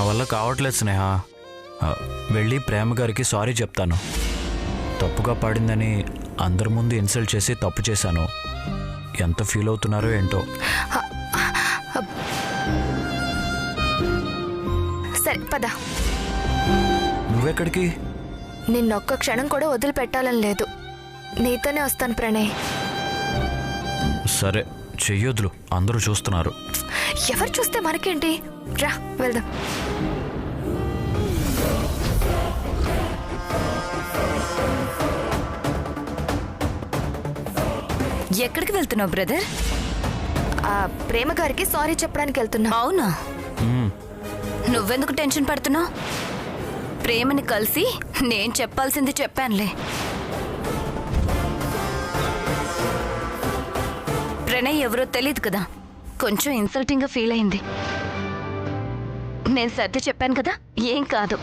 వల్ల కావట్లేదు స్నేహ. వెళ్ళి ప్రేమ గారికి సారీ చెప్తాను. తప్పుగా పాడిందని అందరి ముందు ఇన్సల్ట్ చేసి తప్పు చేశాను. ఎంత ఫీల్ అవుతున్నారో ఏంటో. సరే పద. నువ్వెక్కడికి? నిన్నొక్క క్షణం కూడా వదిలిపెట్టాలని లేదు. నీతోనే వస్తాను ప్రణయ్. సరే చెయ్యొద్దులు, అందరూ చూస్తున్నారు. ఎవరు చూస్తే మనకేంటి, రా వెళ్దాం. ఎక్కడికి వెళ్తున్నావు బ్రదర్? ప్రేమ గారికి సారీ చెప్పడానికి వెళ్తున్నా. అవునా? నువ్వెందుకు టెన్షన్ పడుతున్నావు? ప్రేమని కలిసి నేను చెప్పాల్సింది చెప్పానులే. ప్రణయ్ ఎవరో తెలియదు కదా, కొంచెం ఇన్సల్టింగ్గా ఫీల్ అయింది. నేను సర్ది చెప్పాను కదా, ఏం కాదు.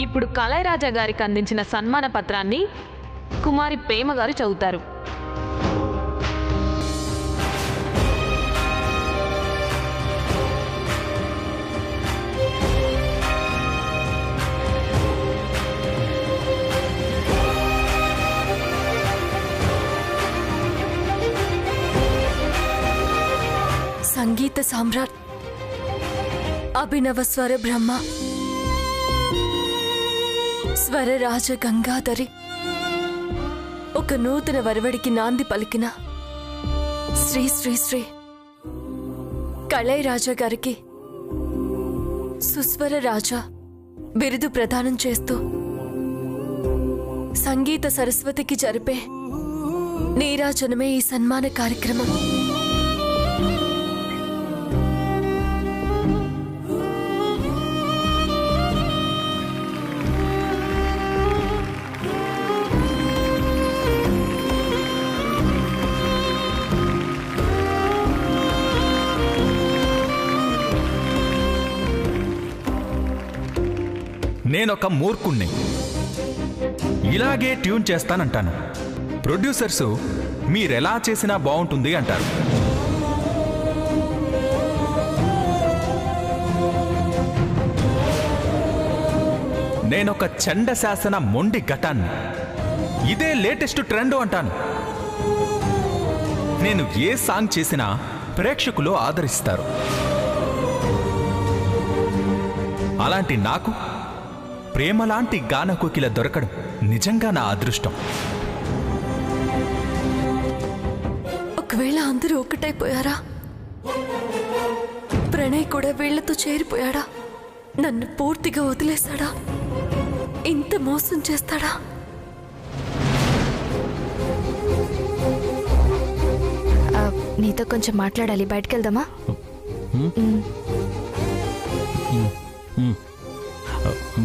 ఇప్పుడు కళైరాజా గారికి అందించిన సన్మాన పత్రాన్ని కుమారి ప్రేమ గారు చదువుతారు. సంగీత సామ్రాట్, అభినవ స్వర బ్రహ్మ, స్వర రాజ గంగాధరి, ఒక నూతన వరవడికి నాంది పలికిన శ్రీ శ్రీ శ్రీ కళైరాజా గారికి సుస్వర రాజా బిరుదు ప్రదానం చేస్తూ సంగీత సరస్వతికి జరిపే నీరాజనమే ఈ సన్మాన కార్యక్రమం. నేనొక మూర్ఖుణ్ణి, ఇలాగే ట్యూన్ చేస్తానంటాను. ప్రొడ్యూసర్సు మీరెలా చేసినా బాగుంటుంది అంటారు. నేనొక చండశాసన మొండి ఘటాన్ని, ఇదే లేటెస్ట్ ట్రెండ్ అంటాను. నేను ఏ సాంగ్ చేసినా ప్రేక్షకులు ఆదరిస్తారు. అలాంటి నాకు ప్రేమలాంటి గానకోకిల దొరకడం నిజంగా నా అదృష్టం. ఒకవేళ అందరూ ఒక్కటైపోయారా? ప్రణయ్ కూడా వీళ్లతో చేరిపోయాడా? నన్ను పూర్తిగా వదిలేశాడా? ఇంత మోసం చేస్తాడా? నీతో కొంచెం మాట్లాడాలి, బయటకు వెళ్దామా?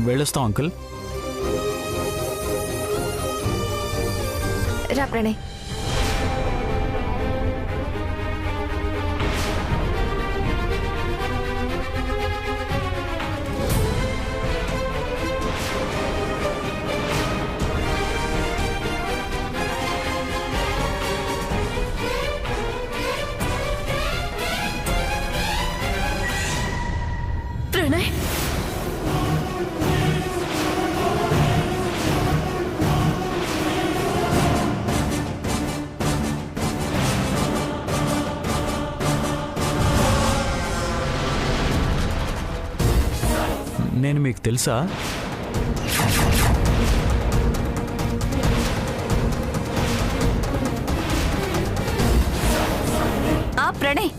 వెళ్ళొస్తాం అంకుల్. రా ప్రణయ్. ప్రణయ్, నేను మీకు తెలుసా? ప్రణయ్,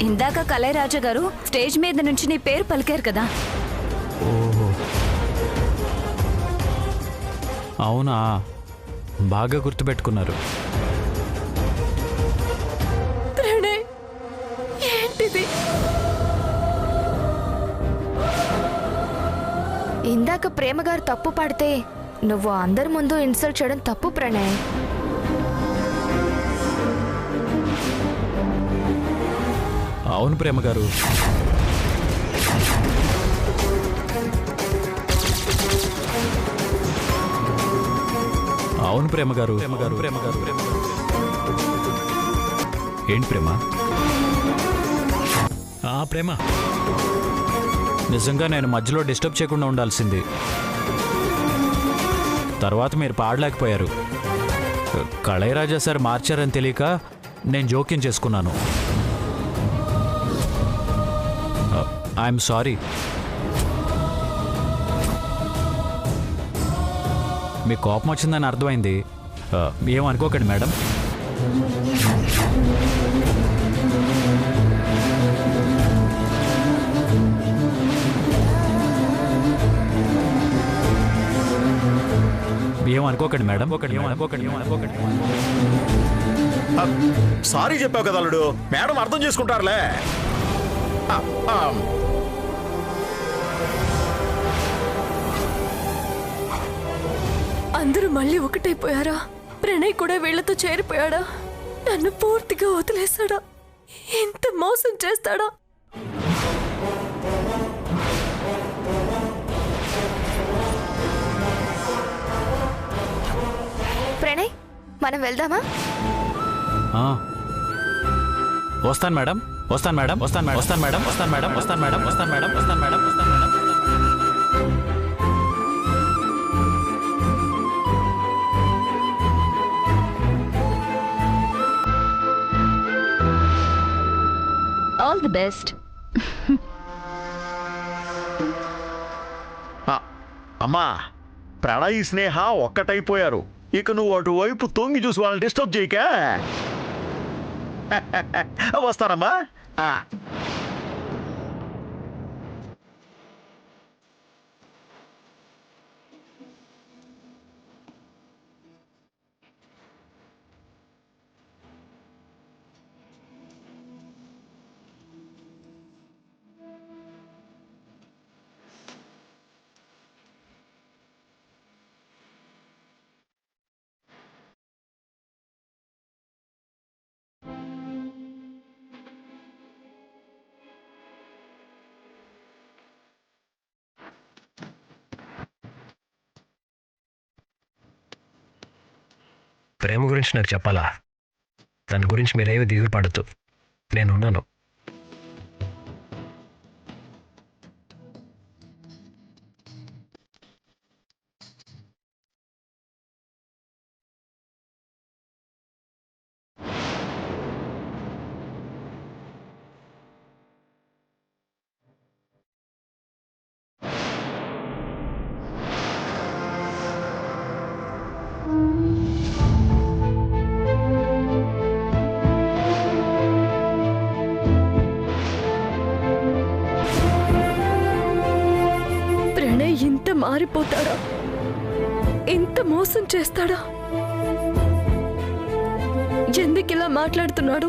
ఇందాక కళైరాజా గారు స్టేజ్ మీద నుంచి నీ పేరు పలికారు కదా. ఓహో, అవునా, బాగా గుర్తుపెట్టుకున్నారు. ప్రణయ్, ఏంటిది? ఇందాక ప్రేమ గారు తప్పు పాడితే నువ్వు అందరి ముందు ఇన్సల్ట్ చేయడం తప్పు ప్రణయ్. అవును ప్రేమ గారు, అవును ప్రేమ గారు, ప్రేమ గారు, ప్రేమ గారు, ప్రేమ గారు. ఏంటి ప్రేమ? ప్రేమ, నిజంగా నేను మధ్యలో డిస్టర్బ్ చేయకుండా ఉండాల్సింది. తర్వాత మీరు పాడలేకపోయారు. కళైరాజా సార్ మార్చారని తెలియక నేను జోక్యం చేసుకున్నాను. I'm sorry. మీ కోపం వచ్చిందని అర్థమైంది. ఏమనుకోకండి మేడం. ఏమనుకోకండి మేడం. ఏమనుకోకండి. సారీ చెప్పావు కదా అల్లుడు, మేడం అర్థం చేసుకుంటారులే. అందరూ మళ్ళీ ఒకటైపోయారా? ప్రణయ్ కూడా వీళ్లతో చేరిపోయాడా? నన్ను పూర్తిగా వదిలేశాడా? ఎంత మోసం చేస్తాడా? ప్రణయ్, మనం వెళ్దామా? వస్తాను మేడం, వస్తాను మేడం, వస్తాను మేడం, వస్తాను మేడం, వస్తాను మేడం, వస్తాను మేడం, వస్తాను మేడం, వస్తాను మేడం, వస్తాను మేడం. All the best. అమ్మా, ప్రణయ్ స్నేహ ఒక్కటైపోయారు. ఇక నువ్వు అటువైపు తొంగి చూసి వాళ్ళని డిస్టర్బ్ చేయక. వస్తానమ్మా. ప్రేమ గురించి నాకు చెప్పాలా? దాని గురించి మీరేమీ దిగులు పడద్దు, నేనున్నాను. ఇంత మారిపోతాడా? ఇంత మోసం చేస్తాడా? ఎందుకు ఇలా మాట్లాడుతున్నాడు?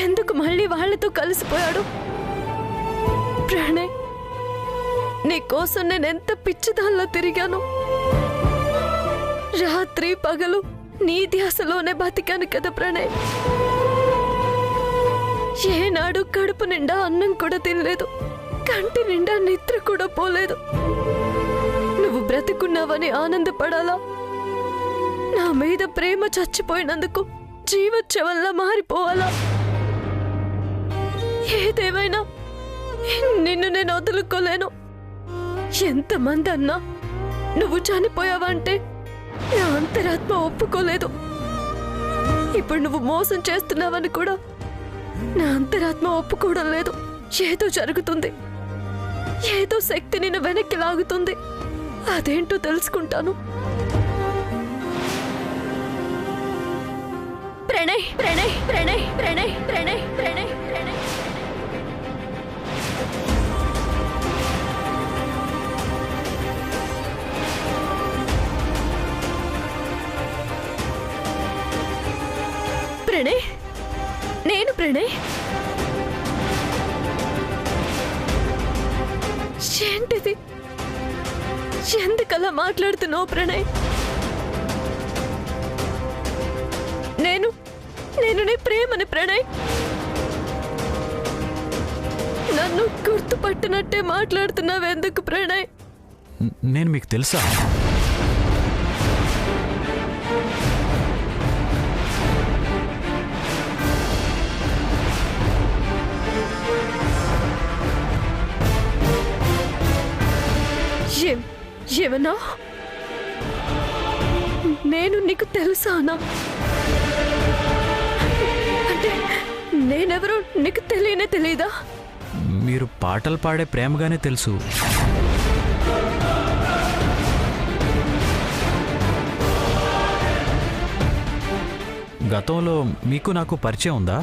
ఎందుకు మళ్ళీ వాళ్ళతో కలిసిపోయాడు? ప్రణయ్, నీ కోసం నేనెంత పిచ్చిదాల్లా తిరిగాను. రాత్రి పగలు నీ ధ్యాసలోనే బతికాను కదా ప్రణయ్. ఏనాడు కడుపు నిండా అన్నం కూడా తినలేదు, కంటి నిండా నిద్ర కూడా పోలేదు. నువ్వు బ్రతికున్నావని ఆనందపడాలా? నా మీద ప్రేమ చచ్చిపోయినందుకు జీవోత్సవంలా మారిపోవాలా? ఏదేమైనా నిన్ను నేను వదులుకోలేను. ఎంతమంది అన్నా నువ్వు చనిపోయావంటే నా అంతరాత్మ ఒప్పుకోలేదు. ఇప్పుడు నువ్వు మోసం చేస్తున్నావని కూడా నా అంతరాత్మ ఒప్పుకోవడం లేదు. ఏదో జరుగుతుంది, ఏదో శక్తి నిన్ను వెనక్కి లాగుతుంది. అదేంటో తెలుసుకుంటాను. ప్రణయ్ ప్రణయ్ ప్రణయ్ ప్రణయ్ ప్రణయ్ ప్రణయ్ ప్రణయ్ ప్రణయ్ నేను ప్రణయ్ ఏంటిది ఎందుకలా మాట్లాడుతున్నావు ప్రణయ్ నేను నీ ప్రేమని ప్రణయ్ నన్ను గుర్తుపట్టినట్టే మాట్లాడుతున్నావెందుకు ప్రణయ్ నేను మీకు తెలుసా? ఏమన్నా నేను నీకు తెలుసానా? అంటే నేనెవరో నీకు తెలీదా? మీరు పాటలు పాడే ప్రేమగానే తెలుసు. గతంలో మీకు నాకు పరిచయం ఉందా?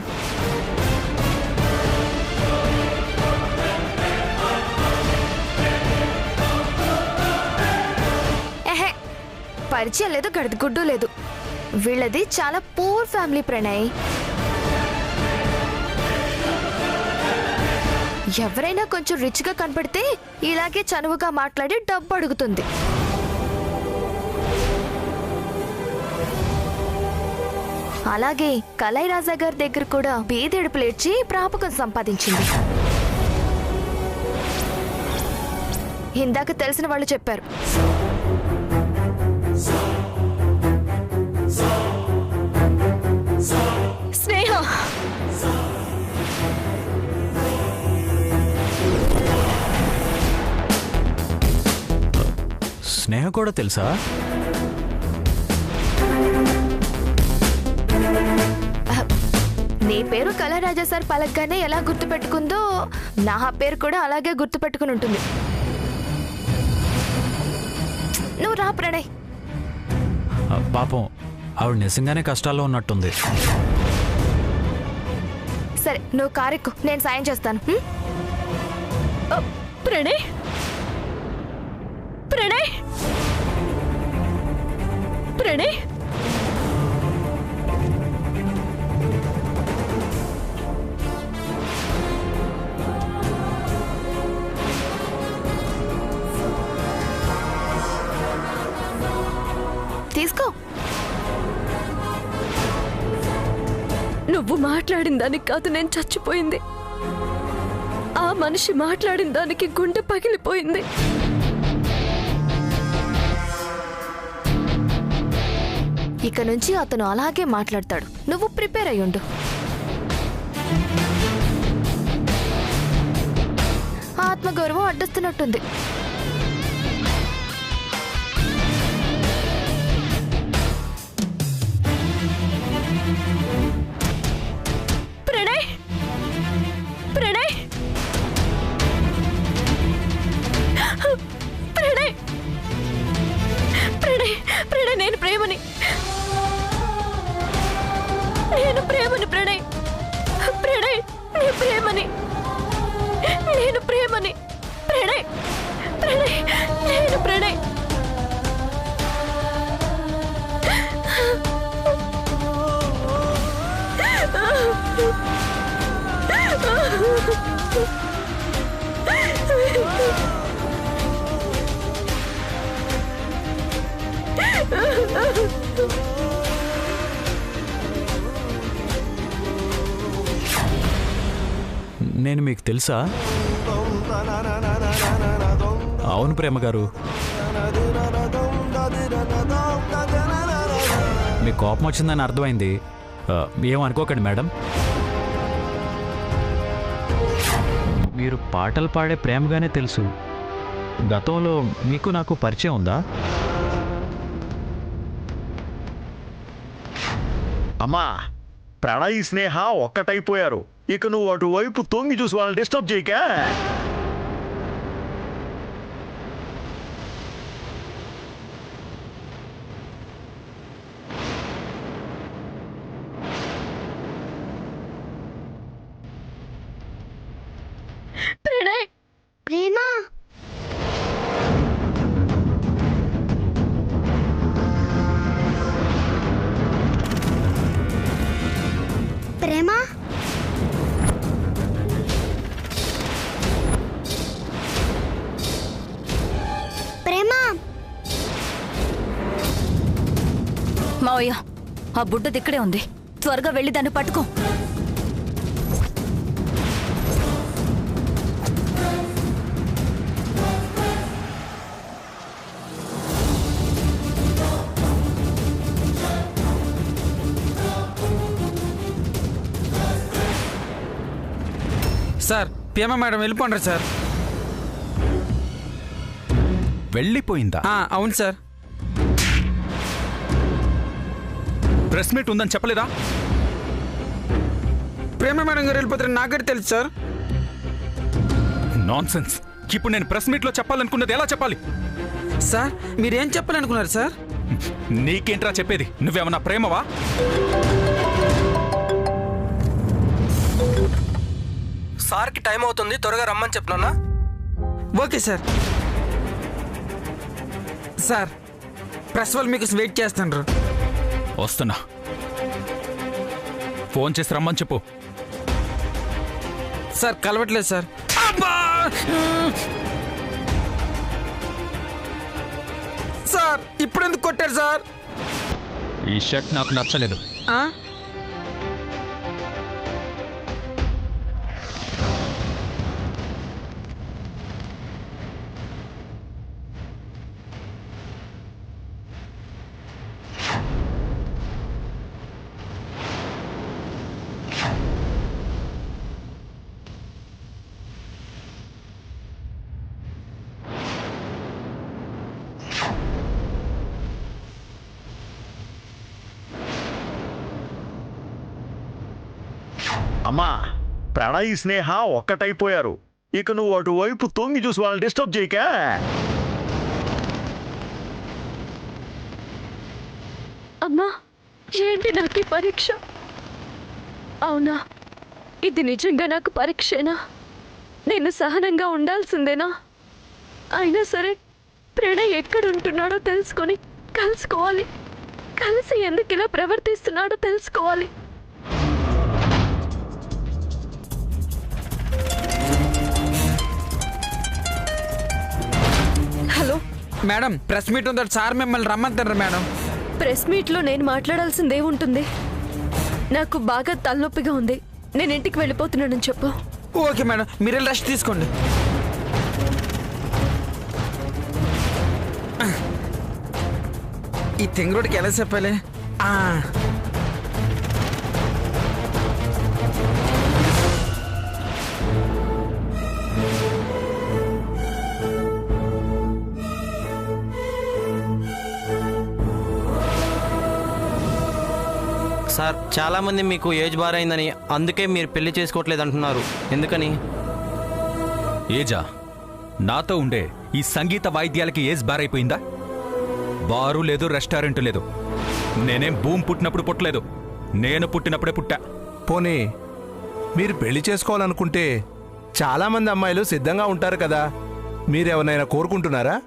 పరిచయం లేదు, గడిగుడ్డు లేదు. వీళ్ళది చాలా పూర్ ఫ్యామిలీ ప్రణయ్. ఎవరైనా కొంచెం రిచ్గా కనపడితే ఇలాగే చనువుగా మాట్లాడి డబ్బు అడుగుతుంది. అలాగే కలైరాజా గారి దగ్గర కూడా బీదెడుపులేడ్చి ప్రాపకం సంపాదించింది. ఇందాక తెలిసిన వాళ్ళు చెప్పారు. స్నేహ స్నేహ కూడా తెలుసా? నీ పేరు కళారాజా సార్ పలకగానే ఎలా గుర్తుపెట్టుకుందో నా పేరు కూడా అలాగే గుర్తుపెట్టుకుని ఉంటుంది. నువ్వు రా ప్రణయ్. పాపం ఆవిడ నిజంగానే కష్టాల్లో ఉన్నట్టుంది. సరే నువ్వు కారెక్కు, నేను సాయం చేస్తాను. ప్రణయ్ ప్రణయ్ ప్రణయ్ తీసుకో. నువ్వు మాట్లాడిన దానికి కాదు నేను చచ్చిపోయింది. ఆ మనిషి మాట్లాడిన దానికి గుండె పగిలిపోయింది. ఇక నుంచి అతను అలాగే మాట్లాడతాడు. నువ్వు ప్రిపేర్ అయ్యుండు. ఆత్మగౌరవం అడ్డొస్తున్నట్టుంది. ప్రణయ్ ప్రణయ్ ప్రణయ్ ప్రణయ్ ప్రణయ్ నేను ప్రేమని ప్రణయ్ ప్రణయ్ నీ ప్రేమని నేను ప్రేమని ప్రణయ్ ప్రణయ్ నేను ప్రణయ్ నేను మీకు తెలుసా? అవును ప్రేమ గారు. మీకు కోపం వచ్చిందని అర్థమైంది. ఏమనుకోకండి మేడం. మీరు పాటలు పాడే ప్రేమగానే తెలుసు. గతంలో మీకు నాకు పరిచయం ఉందా? అమ్మా, ప్రణయ్ స్నేహ ఒక్కటైపోయారు. ఇక నువ్వు అటువైపు తొంగి చూసి వాళ్ళని డిస్టర్బ్ చేయక. మావయ్య, ఆ బుడ్డది ఇక్కడే ఉంది. త్వరగా వెళ్ళి దాన్ని పట్టుకో. సార్ పిఎం మేడం వెళ్ళిపోండి సార్. వెళ్ళిపోయిందా? అవును సార్. ప్రెస్ మీట్ ఉందని చెప్పలేదా? ప్రేమ మేడం గారు వెళ్ళిపోతారని నాకైతే తెలుసు సార్. నాన్సెన్స్. ఇప్పుడు నేను ప్రెస్ మీట్లో చెప్పాలనుకున్నది ఎలా చెప్పాలి? సార్ మీరేం చెప్పాలనుకున్నారు సార్? నీకేంట్రా చెప్పేది? నువ్వేమన్నా ప్రేమవా? సార్కి టైం అవుతుంది, త్వరగా రమ్మని చెప్తున్నా. Okay sir. సార్ ప్రెస్ వాళ్ళు మీకు వెయిట్ చేస్తుండ్రు. వస్తున్నా. ఫోన్ చేసి రమ్మని చెప్పు. సార్ కలవట్లేదు సార్. సార్ ఇప్పుడు ఎందుకు కొట్టారు సార్? ఈ షర్ట్ నాకు నచ్చలేదు. అమ్మా, ప్రణయ్ స్నేహ ఒక్కటైపోయారు. ఇక నువ్వు అటువైపు తొంగి చూసి వాళ్ళని డిస్టర్బ్ చేయక. అమ్మా, ఏంటి నాకు ఈ పరీక్ష? అవునా, ఇది నిజంగా నాకు పరీక్షేనా? నేను సహనంగా ఉండాల్సిందేనా? అయినా సరే ప్రణయ్ ఎక్కడుంటున్నాడో తెలుసుకొని కలుసుకోవాలి. కలిసి ఎందుకు ఇలా ప్రవర్తిస్తున్నాడో తెలుసుకోవాలి. హలో మేడం, ప్రెస్ మీట్ ఉందా? సార్ మిమ్మల్ని రమ్మంటారు మేడం. ప్రెస్ మీట్లో నేను మాట్లాడాల్సింది ఏముంటుంది? నాకు బాగా తలనొప్పిగా ఉంది. నేను ఇంటికి వెళ్ళిపోతున్నానని చెప్పు. ఓకే మేడం, మీరే రెస్ట్ తీసుకోండి. ఈ తెంగురోడికి ఎలా చెప్పాలి? సార్, చాలామంది మీకు ఏజ్ బార్ అయిందని అందుకే మీరు పెళ్లి చేసుకోవట్లేదు అంటున్నారు. ఎందుకని? ఏజా? నాతో ఉండే ఈ సంగీత వాయిద్యాలకి ఏజ్ బార్ అయిపోయిందా? బారు లేదు, రెస్టారెంట్ లేదు. నేనేం భూమి పుట్టినప్పుడు పుట్టలేదు, నేను పుట్టినప్పుడే పుట్టా. పోనీ మీరు పెళ్లి చేసుకోవాలనుకుంటే చాలామంది అమ్మాయిలు సిద్ధంగా ఉంటారు కదా, మీరెవరైనా కోరుకుంటున్నారా?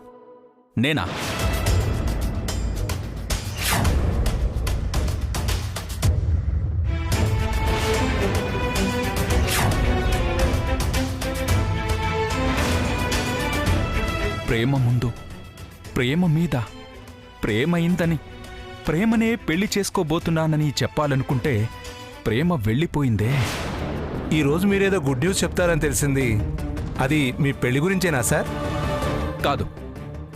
నేనా? ప్రేమ ముందు, ప్రేమ మీద, ప్రేమైందని, ప్రేమనే పెళ్లి చేసుకోబోతున్నానని చెప్పాలనుకుంటే ప్రేమ వెళ్ళిపోయిందే. ఈరోజు మీరేదో గుడ్ న్యూస్ చెప్తారని తెలిసింది. అది మీ పెళ్లి గురించేనా సార్? కాదు,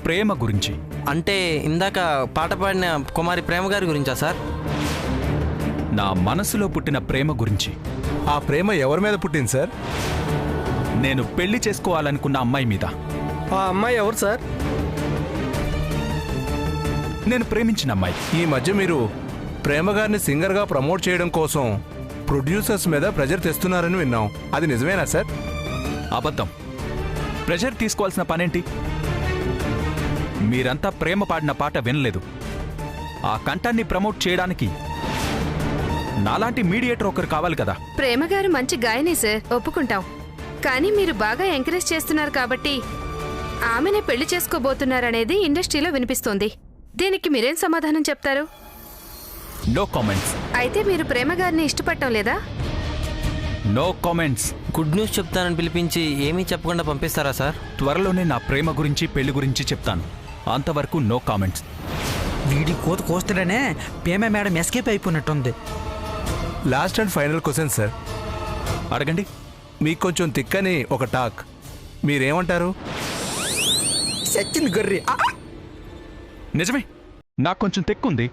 ప్రేమ గురించి. అంటే ఇందాక పాట పాడిన కుమారి ప్రేమ గారి గురించా సార్? నా మనసులో పుట్టిన ప్రేమ గురించి. ఆ ప్రేమ ఎవరి మీద పుట్టింది సార్? నేను పెళ్లి చేసుకోవాలనుకున్న అమ్మాయి మీద. ఆ అమ్మాయి ఎవరు సార్? నేను ప్రేమించిన అమ్మాయి. ఈ మధ్య మీరు ప్రేమ గారిని సింగర్గా ప్రమోట్ చేయడం కోసం ప్రొడ్యూసర్స్ మీద ప్రెజర్ తెస్తున్నారని విన్నాం. అది నిజమేనా సార్? అబద్ధం. ప్రెజర్ తీసుకోవాల్సిన పనేంటి? మీరంతా ప్రేమ పాడిన పాట వినలేదు. ఆ కంఠాన్ని ప్రమోట్ చేయడానికి నాలాంటి మీడియేటర్ ఒకరు కావాలి కదా. ప్రేమ గారు మంచి గాయని సార్, ఒప్పుకుంటాం. కానీ మీరు బాగా ఎంకరేజ్ చేస్తున్నారు కాబట్టి ఆమెనే పెళ్లి చేసుకోబోతున్నారనేది ఇండస్ట్రీలో వినిపిస్తోంది. దీనికి మీరేం సమాధానం చెప్తారు? No comments. అయితే మీరు ప్రేమ గారిని ఇష్టపడటం లేదా? No comments. గుడ్ న్యూస్ చెప్తానని పిలిపించి ఏమీ చెప్పకుండా పంపిస్తారా సార్? త్వరలోనే నా ప్రేమ గురించి, పెళ్లి గురించి చెప్తాను. అంతవరకు నో కామెంట్స్. వీడి కోత కోస్తాడనే పేమ మేడం ఎస్కేప్ అయిపోయినట్టుంది. Last and final question sir. అడగండి. మీకు కొంచెం తిక్కని ఒక టాక్, మీరేమంటారు? సచ్చింది గొర్రె. నిజమే, నాకు కొంచెం తెక్కుంది,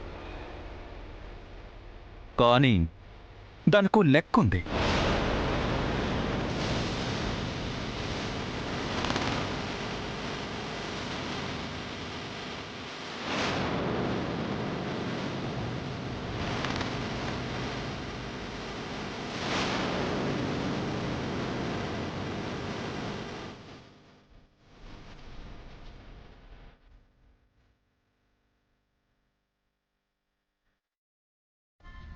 కానీ దానికో లెక్కుంది.